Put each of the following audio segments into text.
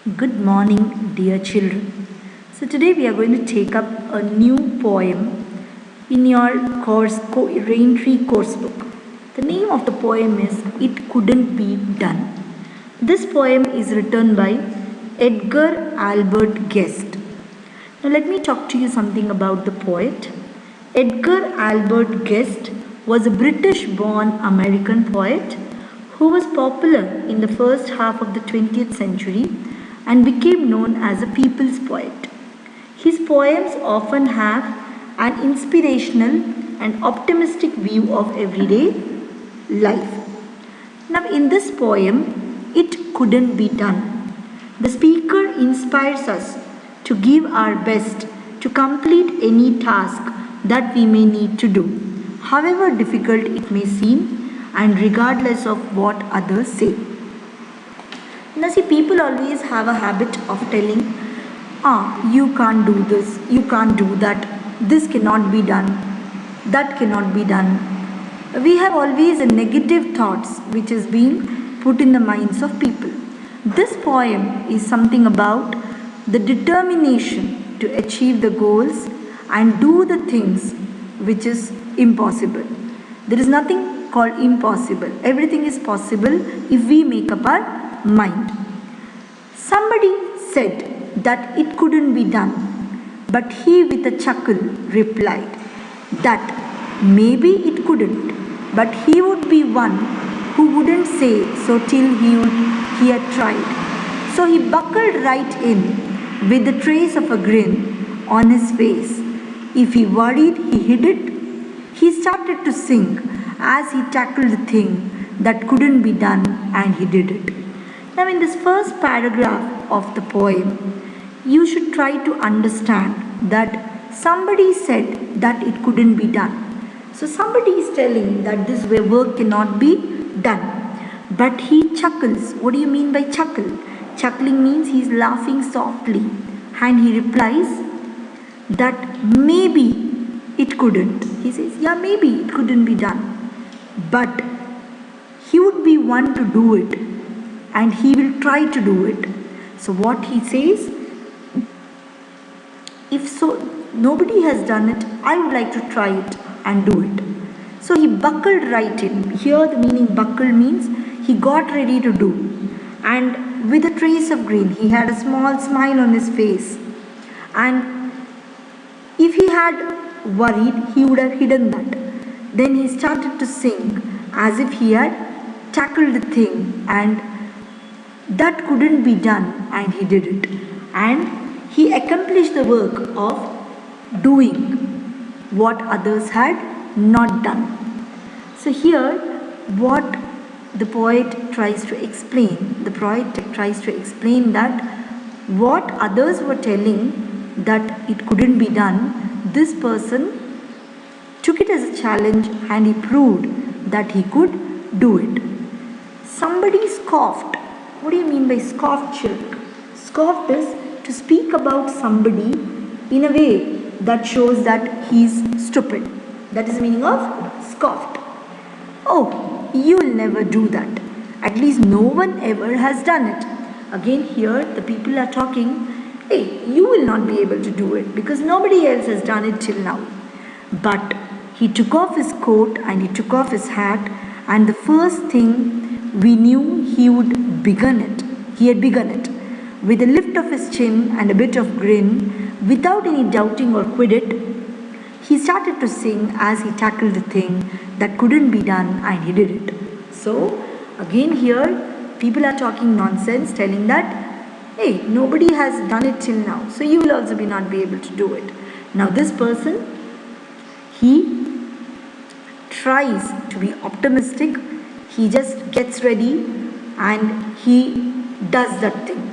Good morning, dear children. So, today we are going to take up a new poem in your Raintree course book. The name of the poem is It Couldn't Be Done. This poem is written by Edgar Albert Guest. Now, let me talk to you something about the poet. Edgar Albert Guest was a British born American poet who was popular in the first half of the 20th century and became known as a people's poet. His poems often have an inspirational and optimistic view of everyday life. Now, in this poem, It Couldn't Be Done, the speaker inspires us to give our best to complete any task that we may need to do, however difficult it may seem and regardless of what others say. Now, see, people always have a habit of telling, you can't do this, you can't do that, this cannot be done, that cannot be done. We have always a negative thoughts which is being put in the minds of people. This poem is something about the determination to achieve the goals and do the things which is impossible. There is nothing called impossible. Everything is possible if we make up our mind. Somebody said that it couldn't be done, but he with a chuckle replied that maybe it couldn't, but he would be one who wouldn't say so till he had tried. So he buckled right in with the trace of a grin on his face. If he worried, he hid it. He started to sing as he tackled the thing that couldn't be done, and he did it. Now, in this first paragraph of the poem, you should try to understand that somebody said that it couldn't be done. So, somebody is telling that this work cannot be done. But he chuckles. What do you mean by chuckle? Chuckling means he is laughing softly. And he replies that maybe it couldn't. He says, yeah, maybe it couldn't be done. But he would be one to do it. And he will try to do it. So what he says, if so, nobody has done it, I would like to try it and do it. So he buckled right in. Here the meaning buckled means he got ready to do. And with a trace of grin, he had a small smile on his face. And if he had worried, he would have hidden that. Then he started to sing as if he had tackled the thing and that couldn't be done, and he did it. And he accomplished the work of doing what others had not done. So here what the poet tries to explain, that what others were telling that it couldn't be done, this person took it as a challenge and he proved that he could do it. Somebody scoffed. What do you mean by scoffed, children? Scoffed is to speak about somebody in a way that shows that he is stupid. That is the meaning of scoffed. Oh, you'll never do that. At least no one ever has done it. Again, here the people are talking, hey, you will not be able to do it because nobody else has done it till now. But he took off his coat and he took off his hat, and the first thing we knew he had begun it. With a lift of his chin and a bit of grin, without any doubting or quit, he started to sing as he tackled the thing that couldn't be done, and he did it. So, again here, people are talking nonsense, telling that, hey, nobody has done it till now, so you will also not be able to do it. Now this person, he tries to be optimistic. He just gets ready and he does that thing.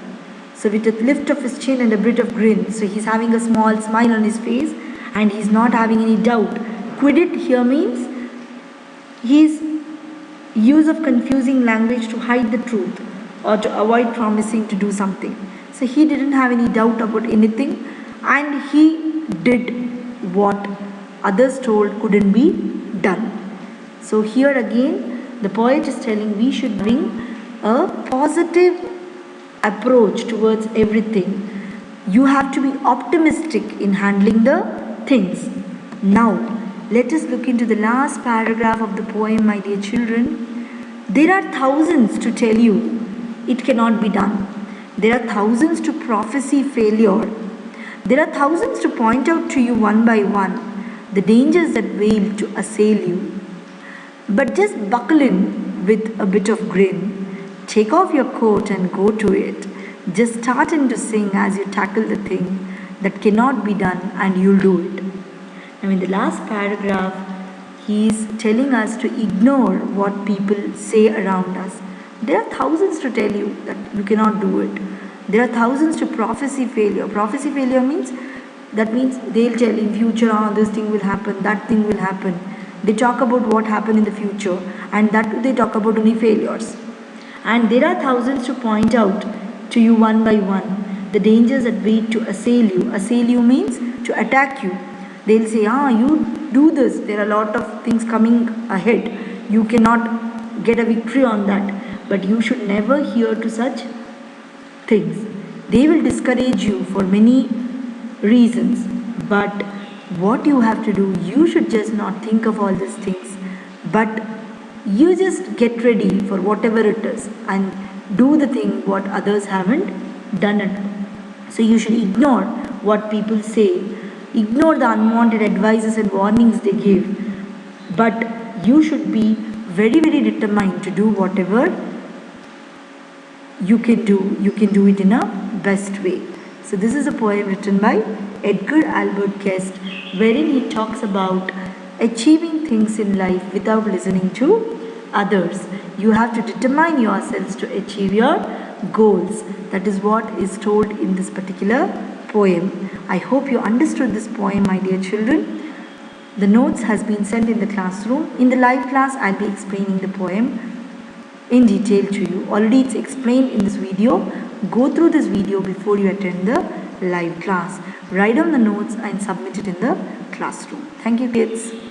So with a lift of his chin and a bit of grin, so he's having a small smile on his face and he's not having any doubt. Quit it here means his use of confusing language to hide the truth or to avoid promising to do something. So he didn't have any doubt about anything and he did what others told couldn't be done. So here again, the poet is telling we should bring a positive approach towards everything. You have to be optimistic in handling the things. Now, let us look into the last paragraph of the poem, my dear children. There are thousands to tell you it cannot be done. There are thousands to prophesy failure. There are thousands to point out to you one by one the dangers that wail to assail you. But just buckle in with a bit of grin. Take off your coat and go to it. Just start in to sing as you tackle the thing that cannot be done, and you'll do it. Now, in the last paragraph, he is telling us to ignore what people say around us. There are thousands to tell you that you cannot do it. There are thousands to prophesy failure. Prophesy failure means they'll tell in future, this thing will happen, that thing will happen. They talk about what happened in the future, and that they talk about only failures. And there are thousands to point out to you one by one the dangers that wait to assail you. Assail you means to attack you. They'll say, you do this. There are a lot of things coming ahead. You cannot get a victory on that. But you should never hear to such things. They will discourage you for many reasons. But what you have to do, you should just not think of all these things. But you just get ready for whatever it is and do the thing what others haven't done it. So you should ignore what people say, ignore the unwanted advices and warnings they give, but you should be very, very determined to do whatever you can do. You can do it in a best way. So this is a poem written by Edgar Albert Guest, wherein he talks about achieving things in life without listening to others. You have to determine yourselves to achieve your goals. That is what is told in this particular poem. I hope you understood this poem, my dear children. The notes has been sent in the classroom. In the live class, I'll be explaining the poem in detail to you. Already it's explained in this video. Go through this video before you attend the live class. Write down the notes and submit it in the classroom. Thank you, kids.